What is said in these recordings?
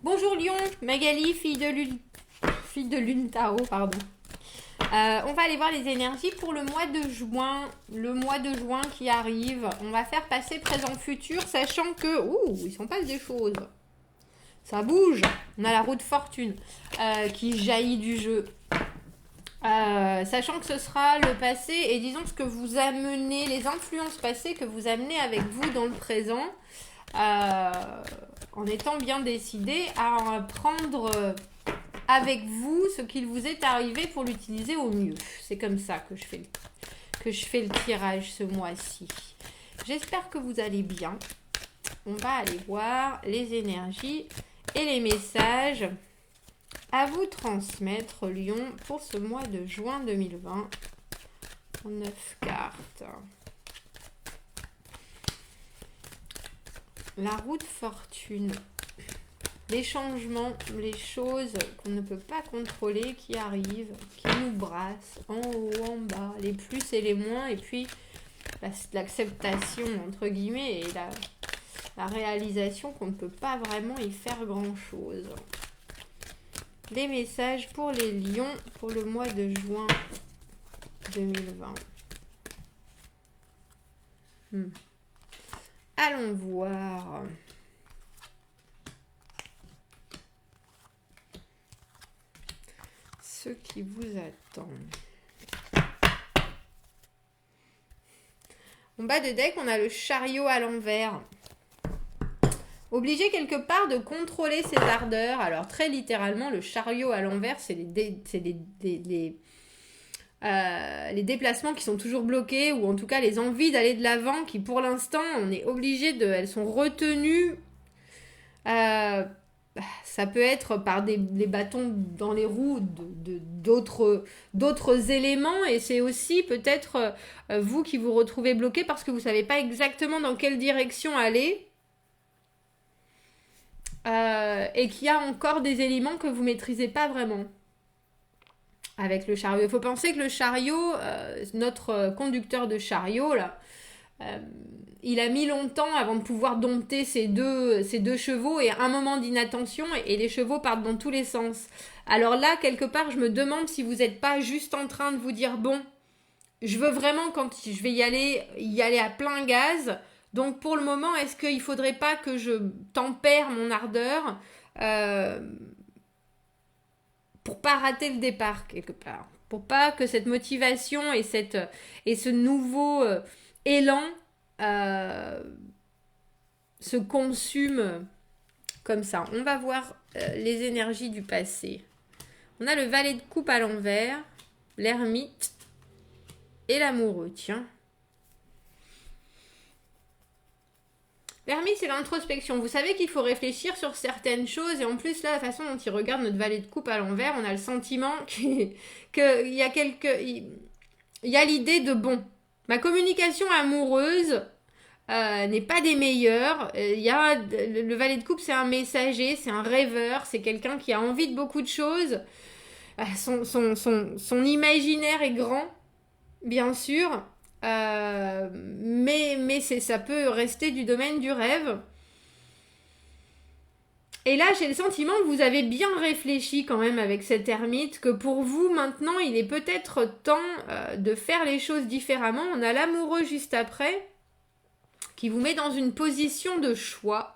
Bonjour Lyon, Magali, fille de Lune Tarot, pardon. On va aller voir les énergies pour le mois de juin. Le mois de juin qui arrive. On va faire passer présent futur, sachant que... Ouh, il s'en passe des choses. Ça bouge. On a la roue de fortune qui jaillit du jeu. Sachant que ce sera le passé et disons ce que vous amenez, les influences passées que vous amenez avec vous dans le présent. En étant bien décidé à prendre avec vous ce qu'il vous est arrivé pour l'utiliser au mieux. C'est comme ça que je fais le tirage ce mois-ci. J'espère que vous allez bien. On va aller voir les énergies et les messages à vous transmettre, Lion, pour ce mois de juin 2020. 9 cartes. La roue de fortune. Les changements, les choses qu'on ne peut pas contrôler qui arrivent, qui nous brassent en haut, en bas, les plus et les moins, et puis l'acceptation, entre guillemets, et la réalisation qu'on ne peut pas vraiment y faire grand-chose. Les messages pour les lions pour le mois de juin 2020. Allons voir. Ce qui vous attend. En bas de deck, on a le chariot à l'envers. Obligé quelque part de contrôler ses ardeurs. Alors très littéralement, le chariot à l'envers, c'est les déplacements qui sont toujours bloqués, ou en tout cas les envies d'aller de l'avant qui pour l'instant on est obligé de... Elles sont retenues. Ça peut être par des bâtons dans les roues d'autres éléments, et c'est aussi peut-être vous qui vous retrouvez bloqué parce que vous ne savez pas exactement dans quelle direction aller. Et qu'il y a encore des éléments que vous ne maîtrisez pas vraiment avec le chariot. Il faut penser que le chariot, notre conducteur de chariot, là, il a mis longtemps avant de pouvoir dompter ces deux chevaux, et un moment d'inattention et les chevaux partent dans tous les sens. Alors là, quelque part, je me demande si vous n'êtes pas juste en train de vous dire, bon, je veux vraiment, quand je vais y aller à plein gaz. Donc pour le moment, est-ce qu'il ne faudrait pas que je tempère mon ardeur pour pas rater le départ quelque part, pour pas que cette motivation et ce nouveau élan se consument comme ça. On va voir les énergies du passé. On a le valet de coupe à l'envers, l'ermite et l'amoureux. Tiens. L'ermite, c'est l'introspection. Vous savez qu'il faut réfléchir sur certaines choses, et en plus, là, la façon dont il regarde notre valet de coupe à l'envers, on a le sentiment qu'il y a il y a l'idée de, bon, ma communication amoureuse n'est pas des meilleures. Le valet de coupe, c'est un messager, c'est un rêveur, c'est quelqu'un qui a envie de beaucoup de choses. Son imaginaire est grand, bien sûr. Mais ça peut rester du domaine du rêve. Et là, j'ai le sentiment que vous avez bien réfléchi quand même avec cet ermite, que pour vous, maintenant, il est peut-être temps de faire les choses différemment. On a l'amoureux juste après, qui vous met dans une position de choix.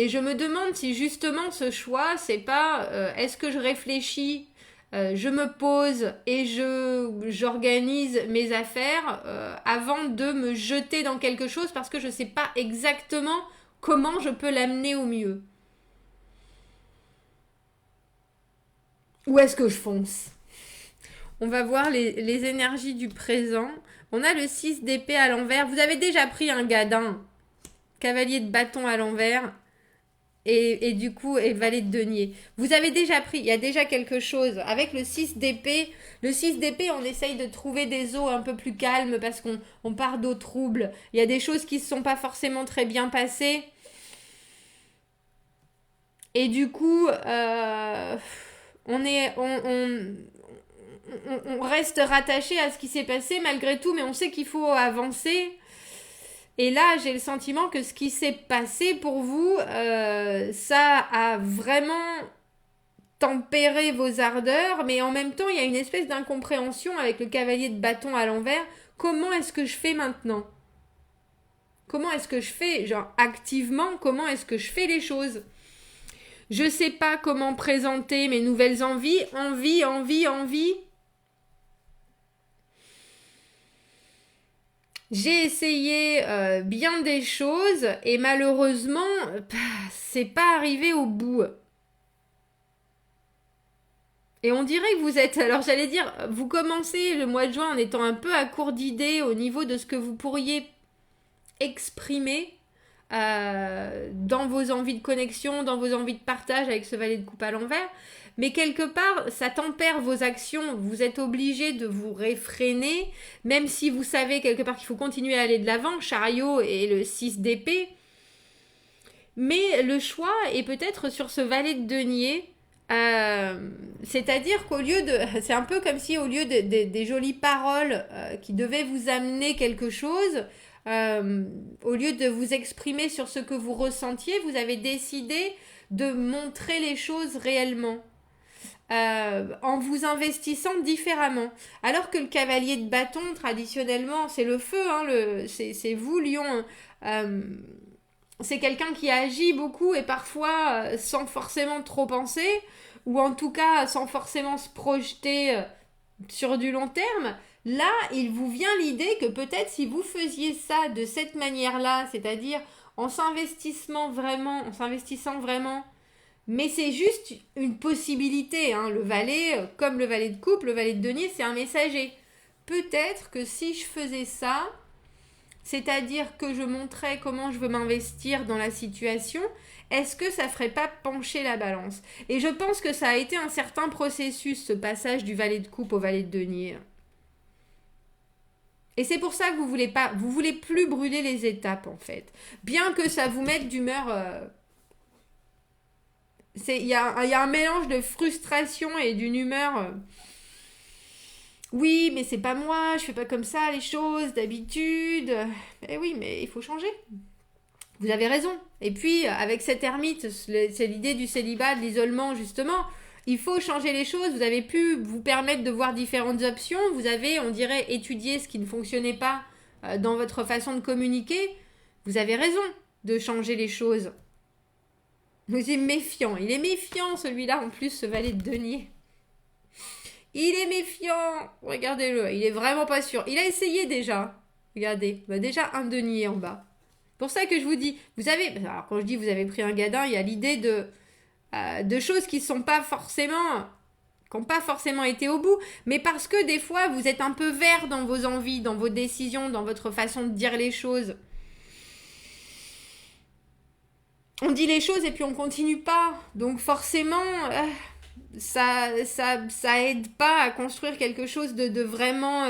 Et je me demande si justement ce choix, c'est pas est-ce que je réfléchis, je me pose et j'organise mes affaires avant de me jeter dans quelque chose parce que je ne sais pas exactement comment je peux l'amener au mieux. Ou est-ce que je fonce ? On va voir les énergies du présent. On a le 6 d'épée à l'envers. Vous avez déjà pris un gadin, cavalier de bâton à l'envers. Et du coup, et valet de denier. Vous avez déjà pris, il y a déjà quelque chose. Avec le 6 d'épée, on essaye de trouver des eaux un peu plus calmes parce qu'on part d'eau trouble. Il y a des choses qui ne se sont pas forcément très bien passées. Et du coup, on reste rattaché à ce qui s'est passé malgré tout, mais on sait qu'il faut avancer. Et là, j'ai le sentiment que ce qui s'est passé pour vous, ça a vraiment tempéré vos ardeurs, mais en même temps, il y a une espèce d'incompréhension avec le cavalier de bâton à l'envers. Comment est-ce que je fais maintenant? Comment est-ce que je fais, genre activement, comment est-ce que je fais les choses? Je sais pas comment présenter mes nouvelles envies. Envie. J'ai essayé bien des choses et malheureusement, c'est pas arrivé au bout. Et on dirait que vous êtes, alors j'allais dire, vous commencez le mois de juin en étant un peu à court d'idées au niveau de ce que vous pourriez exprimer dans vos envies de connexion, dans vos envies de partage avec ce valet de coupe à l'envers. Mais quelque part, ça tempère vos actions. Vous êtes obligé de vous réfréner, même si vous savez quelque part qu'il faut continuer à aller de l'avant. Chariot et le 6 d'épée. Mais le choix est peut-être sur ce valet de denier. C'est-à-dire qu'au lieu de... C'est un peu comme si au lieu des jolies paroles qui devaient vous amener quelque chose, au lieu de vous exprimer sur ce que vous ressentiez, vous avez décidé de montrer les choses réellement. En vous investissant différemment. Alors que le cavalier de bâton, traditionnellement, c'est le feu, hein, c'est vous, Lion. C'est quelqu'un qui agit beaucoup et parfois sans forcément trop penser, ou en tout cas sans forcément se projeter sur du long terme. Là, il vous vient l'idée que peut-être si vous faisiez ça de cette manière-là, c'est-à-dire en s'investissant vraiment, mais c'est juste une possibilité, hein. Le valet, comme le valet de coupe, le valet de denier, c'est un messager. Peut-être que si je faisais ça, c'est-à-dire que je montrais comment je veux m'investir dans la situation, est-ce que ça ferait pas pencher la balance? Et je pense que ça a été un certain processus, ce passage du valet de coupe au valet de denier. Et c'est pour ça que vous voulez plus brûler les étapes, en fait. Bien que ça vous mette d'humeur... Il y a un mélange de frustration et d'une humeur... Oui, mais c'est pas moi, je fais pas comme ça les choses d'habitude. Eh oui, mais il faut changer. Vous avez raison. Et puis, avec cette ermite, c'est l'idée du célibat, de l'isolement, justement. Il faut changer les choses. Vous avez pu vous permettre de voir différentes options. Vous avez, on dirait, étudié ce qui ne fonctionnait pas dans votre façon de communiquer. Vous avez raison de changer les choses. Vous êtes méfiant. Il est méfiant, celui-là, en plus, ce valet de denier. Il est méfiant. Regardez-le. Il est vraiment pas sûr. Il a essayé déjà. Regardez. Bah, déjà un denier en bas. Pour ça que je vous dis, vous avez... Alors quand je dis vous avez pris un gadin, il y a l'idée de choses qui sont pas forcément... qui n'ont pas forcément été au bout, mais parce que des fois, vous êtes un peu vert dans vos envies, dans vos décisions, dans votre façon de dire les choses. On dit les choses et puis on continue pas. Donc forcément, ça aide pas à construire quelque chose de vraiment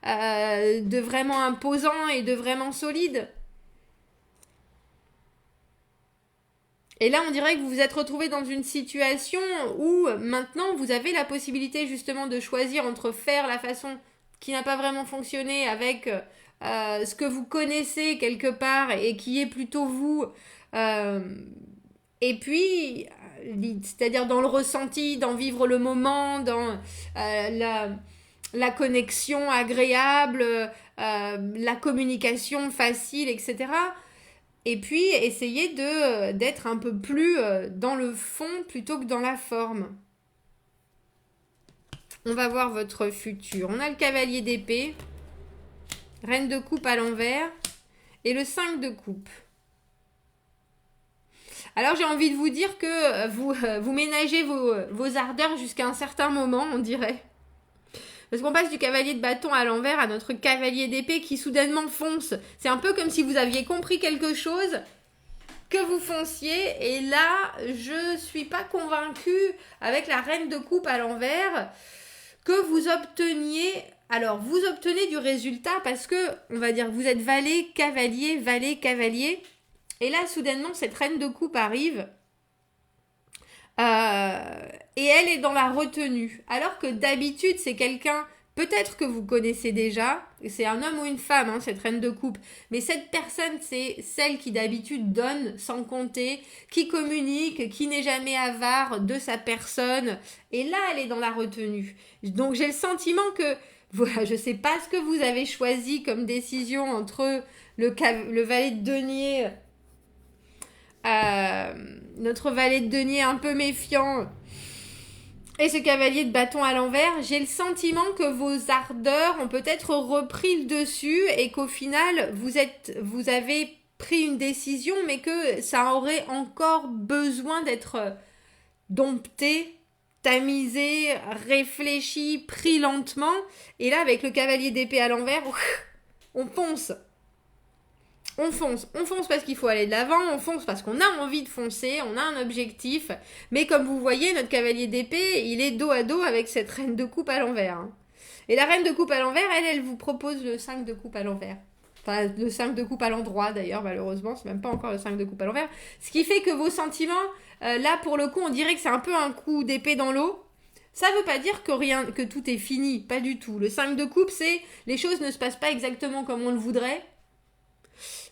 imposant et de vraiment solide. Et là, on dirait que vous vous êtes retrouvé dans une situation où maintenant, vous avez la possibilité justement de choisir entre faire la façon qui n'a pas vraiment fonctionné avec ce que vous connaissez quelque part et qui est plutôt vous. Et puis, c'est-à-dire dans le ressenti, dans vivre le moment, dans la connexion agréable, la communication facile, etc. Et puis, essayer d'être un peu plus dans le fond plutôt que dans la forme. On va voir votre futur. On a le cavalier d'épée, reine de coupe à l'envers et le 5 de coupe. Alors, j'ai envie de vous dire que vous ménagez vos ardeurs jusqu'à un certain moment, on dirait. Parce qu'on passe du cavalier de bâton à l'envers à notre cavalier d'épée qui soudainement fonce. C'est un peu comme si vous aviez compris quelque chose, que vous fonciez. Et là, je suis pas convaincue avec la reine de coupe à l'envers que vous obteniez... Alors, vous obtenez du résultat parce que, on va dire, vous êtes valet, cavalier, valet, cavalier. Et là, soudainement, cette reine de coupe arrive. Et elle est dans la retenue. Alors que d'habitude, c'est quelqu'un peut-être que vous connaissez déjà, c'est un homme ou une femme, hein, cette reine de coupe, mais cette personne, c'est celle qui d'habitude donne sans compter, qui communique, qui n'est jamais avare de sa personne, et là, elle est dans la retenue. Donc, j'ai le sentiment que, voilà, je ne sais pas ce que vous avez choisi comme décision entre le valet de denier, notre valet de denier un peu méfiant, et ce cavalier de bâton à l'envers, j'ai le sentiment que vos ardeurs ont peut-être repris le dessus et qu'au final, vous avez pris une décision, mais que ça aurait encore besoin d'être dompté, tamisé, réfléchi, pris lentement. Et là, avec le cavalier d'épée à l'envers, on fonce. On fonce parce qu'il faut aller de l'avant, on fonce parce qu'on a envie de foncer, on a un objectif. Mais comme vous voyez, notre cavalier d'épée, il est dos à dos avec cette reine de coupe à l'envers. Hein. Et la reine de coupe à l'envers, elle vous propose le 5 de coupe à l'envers. Enfin, le 5 de coupe à l'endroit d'ailleurs, malheureusement, c'est même pas encore le 5 de coupe à l'envers. Ce qui fait que vos sentiments, là pour le coup, on dirait que c'est un peu un coup d'épée dans l'eau. Ça veut pas dire que tout est fini, pas du tout. Le 5 de coupe, c'est les choses ne se passent pas exactement comme on le voudrait.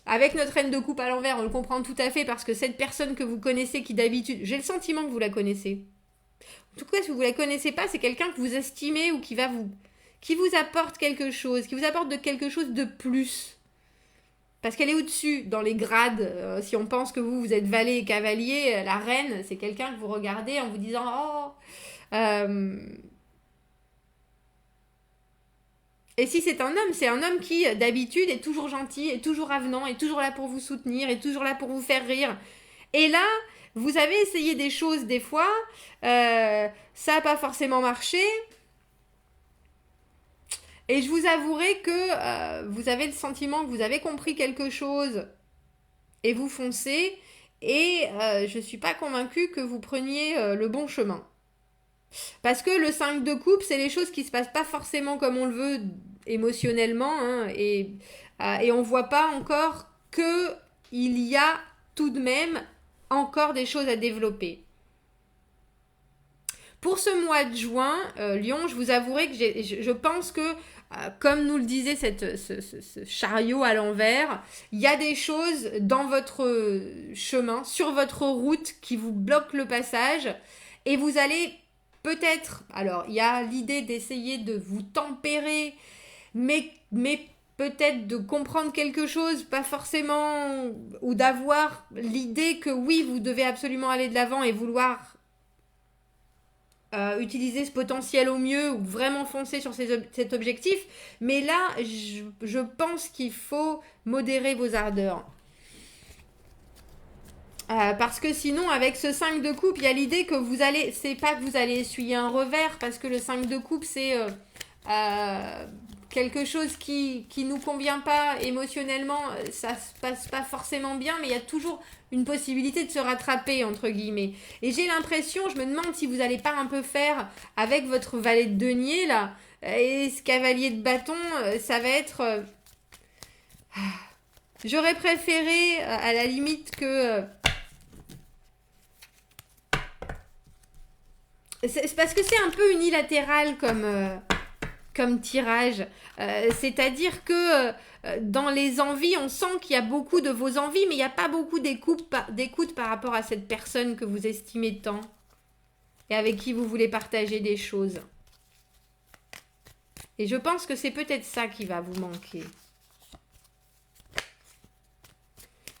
Avec notre reine de coupe à l'envers, on le comprend tout à fait parce que cette personne que vous connaissez qui d'habitude, j'ai le sentiment que vous la connaissez. En tout cas, si vous ne la connaissez pas, c'est quelqu'un que vous estimez ou qui vous apporte quelque chose, qui vous apporte quelque chose de plus. Parce qu'elle est au-dessus dans les grades. Si on pense que vous êtes valet et cavalier, la reine, c'est quelqu'un que vous regardez en vous disant « Oh Et si c'est un homme, c'est un homme qui, d'habitude, est toujours gentil, est toujours avenant, est toujours là pour vous soutenir, est toujours là pour vous faire rire. Et là, vous avez essayé des choses des fois, ça n'a pas forcément marché. Et je vous avouerai que vous avez le sentiment que vous avez compris quelque chose et vous foncez. Et je ne suis pas convaincue que vous preniez le bon chemin. Parce que le 5 de coupe, c'est les choses qui se passent pas forcément comme on le veut émotionnellement, hein, et on voit pas encore que il y a tout de même encore des choses à développer. Pour ce mois de juin, Lion, je vous avouerai que je pense que, comme nous le disait ce chariot à l'envers, il y a des choses dans votre chemin, sur votre route, qui vous bloquent le passage, et vous allez peut-être, alors il y a l'idée d'essayer de vous tempérer, mais peut-être de comprendre quelque chose, pas forcément, ou d'avoir l'idée que oui, vous devez absolument aller de l'avant et vouloir utiliser ce potentiel au mieux ou vraiment foncer sur cet objectif. Mais là, je pense qu'il faut modérer vos ardeurs. Parce que sinon, avec ce 5 de coupe, il y a l'idée que vous allez... C'est pas que vous allez essuyer un revers, parce que le 5 de coupe, c'est quelque chose qui nous convient pas émotionnellement. Ça se passe pas forcément bien, mais il y a toujours une possibilité de se rattraper, entre guillemets. Et j'ai l'impression, je me demande si vous allez pas un peu faire avec votre valet de denier, là, et ce cavalier de bâton, ça va être... J'aurais préféré, à la limite, que... C'est parce que c'est un peu unilatéral comme tirage. C'est-à-dire que dans les envies, on sent qu'il y a beaucoup de vos envies, mais il n'y a pas beaucoup d'écoute par rapport à cette personne que vous estimez tant et avec qui vous voulez partager des choses. Et je pense que c'est peut-être ça qui va vous manquer.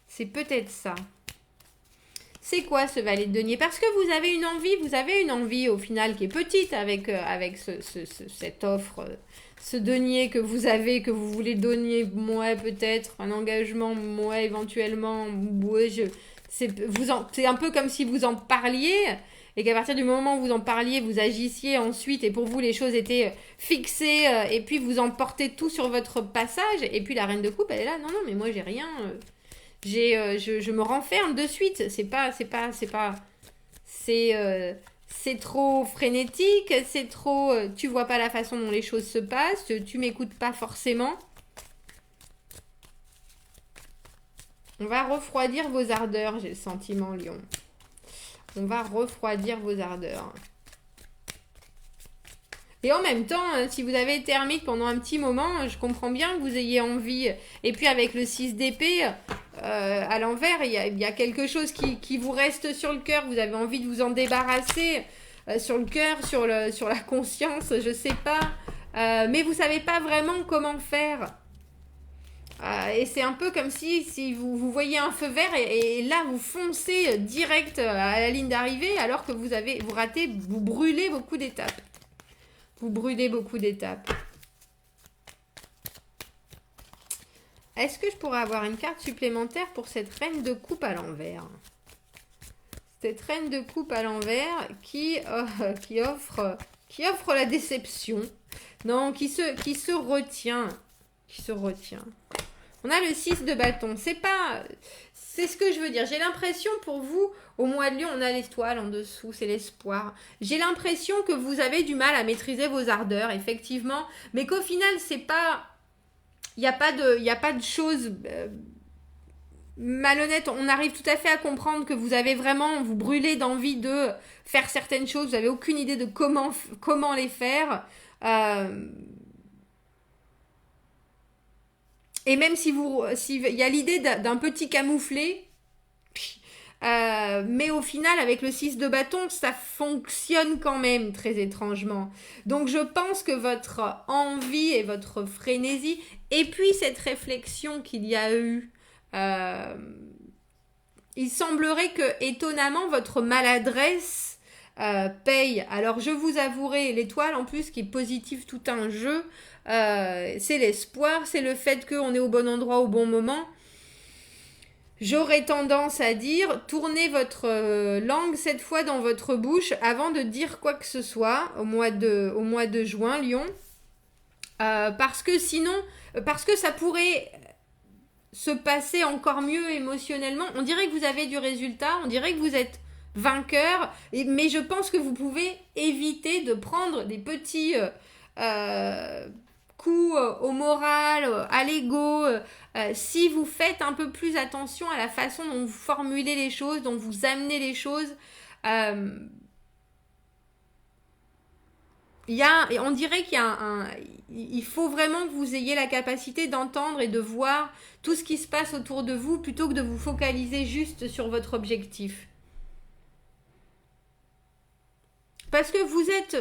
C'est peut-être ça. C'est quoi ce valet de denier? Parce que vous avez une envie au final qui est petite avec cette offre, ce denier que vous avez, que vous voulez donner, moi peut-être, un engagement, moi éventuellement, ouais, c'est un peu comme si vous en parliez et qu'à partir du moment où vous en parliez, vous agissiez ensuite et pour vous les choses étaient fixées et puis vous emportez tout sur votre passage et puis la reine de coupe elle est là, non, mais moi j'ai rien... je me renferme de suite. C'est trop frénétique, c'est trop... tu vois pas la façon dont les choses se passent, tu m'écoutes pas forcément. On va refroidir vos ardeurs, j'ai le sentiment, Lion. On va refroidir vos ardeurs. Et en même temps, si vous avez été ermite pendant un petit moment, je comprends bien que vous ayez envie. Et puis avec le 6 d'épée, à l'envers, il y a quelque chose qui vous reste sur le cœur. Vous avez envie de vous en débarrasser sur le cœur, sur la conscience, je sais pas. Mais vous savez pas vraiment comment faire. Et c'est un peu comme si vous voyez un feu vert et là vous foncez direct à la ligne d'arrivée alors que vous ratez, vous brûlez beaucoup d'étapes. Vous brûlez beaucoup d'étapes. Est-ce que je pourrais avoir une carte supplémentaire pour cette reine de coupe à l'envers? Cette reine de coupe à l'envers qui offre la déception. Non, qui se retient. Qui se retient. On a le 6 de bâton. C'est ce que je veux dire. J'ai l'impression pour vous, au mois de Lion, on a l'étoile en dessous, c'est l'espoir. J'ai l'impression que vous avez du mal à maîtriser vos ardeurs, effectivement, mais qu'au final, c'est pas... Il n'y a pas de choses malhonnêtes. On arrive tout à fait à comprendre que vous avez vraiment... Vous brûlez d'envie de faire certaines choses. Vous n'avez aucune idée de comment les faire. Et même si y a l'idée d'un petit camouflé, mais au final, avec le 6 de bâton, ça fonctionne quand même très étrangement. Donc je pense que votre envie et votre frénésie, et puis cette réflexion qu'il y a eu, il semblerait que, étonnamment, votre maladresse paye. Alors je vous avouerai, l'étoile en plus qui est positive tout un jeu, c'est l'espoir, c'est le fait qu'on est au bon endroit au bon moment. J'aurais tendance à dire, tournez votre langue cette fois dans votre bouche avant de dire quoi que ce soit au mois de juin, Lion. Parce que ça pourrait se passer encore mieux émotionnellement. On dirait que vous avez du résultat, on dirait que vous êtes vainqueur, mais je pense que vous pouvez éviter de prendre des petits coups au moral, à l'ego, si vous faites un peu plus attention à la façon dont vous formulez les choses, dont vous amenez les choses. On dirait il faut vraiment que vous ayez la capacité d'entendre et de voir tout ce qui se passe autour de vous plutôt que de vous focaliser juste sur votre objectif. Parce que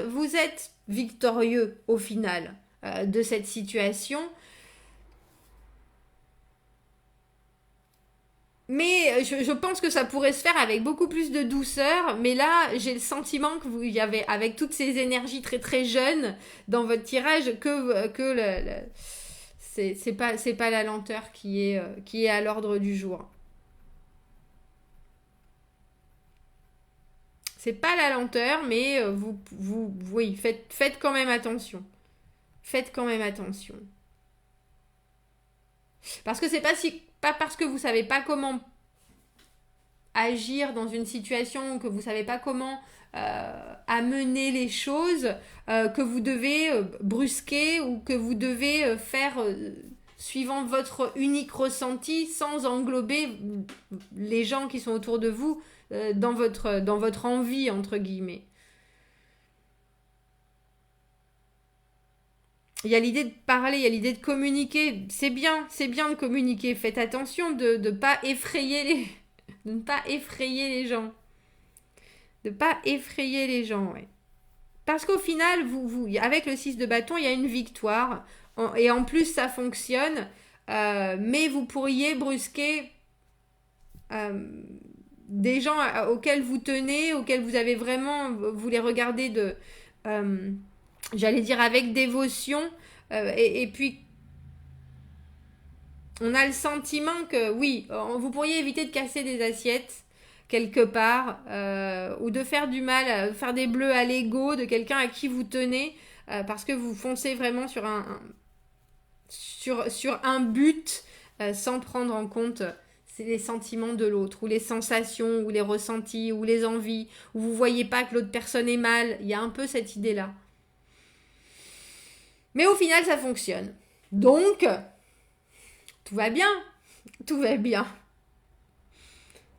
vous êtes victorieux au final de cette situation. Mais je pense que ça pourrait se faire avec beaucoup plus de douceur. Mais là, j'ai le sentiment que vous y avez, avec toutes ces énergies très très jeunes dans votre tirage, que c'est pas la lenteur qui est à l'ordre du jour. C'est pas la lenteur, mais oui, faites quand même attention. Faites quand même attention. Parce que c'est pas parce que vous savez pas comment agir dans une situation, que vous savez pas comment amener les choses, que vous devez brusquer ou que vous devez faire suivant votre unique ressenti sans englober les gens qui sont autour de vous dans votre envie, entre guillemets. Il y a l'idée de parler, il y a l'idée de communiquer. C'est bien de communiquer. Faites attention de ne pas effrayer de ne pas effrayer les gens. De ne pas effrayer les gens, ouais. Parce qu'au final, avec le 6 de bâton, il y a une victoire. Et en plus, ça fonctionne. Mais vous pourriez brusquer des gens auxquels vous tenez, auxquels vous avez vraiment... Vous les regardez j'allais dire avec dévotion, et puis on a le sentiment que oui, vous pourriez éviter de casser des assiettes quelque part, ou de faire du mal, faire des bleus à l'ego de quelqu'un à qui vous tenez, parce que vous foncez vraiment sur un but, sans prendre en compte les sentiments de l'autre, ou les sensations, ou les ressentis, ou les envies, où vous voyez pas que l'autre personne est mal. Il y a un peu cette idée-là. Mais au final, ça fonctionne. Donc, tout va bien. Tout va bien.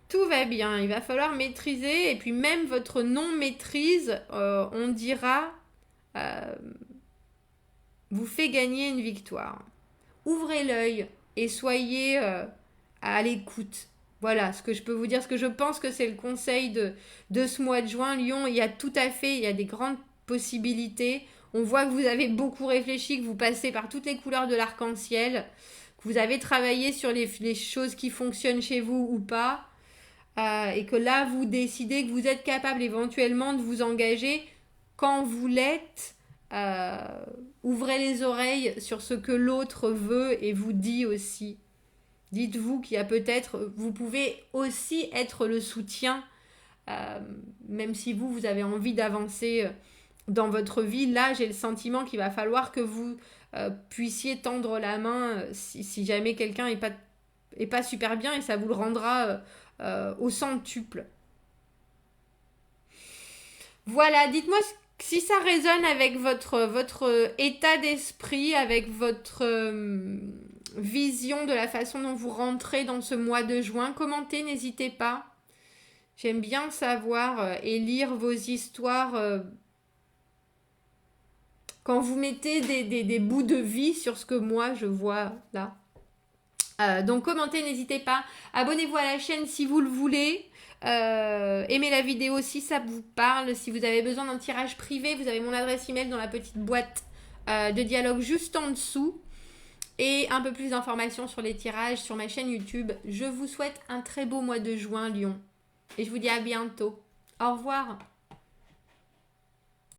Tout va bien. Il va falloir maîtriser. Et puis même votre non-maîtrise, on dira, vous fait gagner une victoire. Ouvrez l'œil et soyez à l'écoute. Voilà ce que je peux vous dire, ce que je pense que c'est le conseil de ce mois de juin. Lion, il y a tout à fait, il y a des grandes possibilités. On voit que vous avez beaucoup réfléchi, que vous passez par toutes les couleurs de l'arc-en-ciel, que vous avez travaillé sur les choses qui fonctionnent chez vous ou pas, et que là, vous décidez que vous êtes capable éventuellement de vous engager quand vous l'êtes. Ouvrez les oreilles sur ce que l'autre veut et vous dit aussi. Dites-vous qu'il y a peut-être, vous pouvez aussi être le soutien, même si vous avez envie d'avancer dans votre vie. Là, j'ai le sentiment qu'il va falloir que vous puissiez tendre la main si jamais quelqu'un est pas super bien, et ça vous le rendra au centuple. Voilà, dites-moi si ça résonne avec votre état d'esprit, avec votre vision de la façon dont vous rentrez dans ce mois de juin. Commentez, n'hésitez pas. J'aime bien savoir et lire vos histoires quand vous mettez des bouts de vie sur ce que moi je vois là. Donc commentez, n'hésitez pas. Abonnez-vous à la chaîne si vous le voulez. Aimez la vidéo si ça vous parle. Si vous avez besoin d'un tirage privé, vous avez mon adresse email dans la petite boîte de dialogue juste en dessous. Et un peu plus d'informations sur les tirages sur ma chaîne YouTube. Je vous souhaite un très beau mois de juin, Lion. Et je vous dis à bientôt. Au revoir.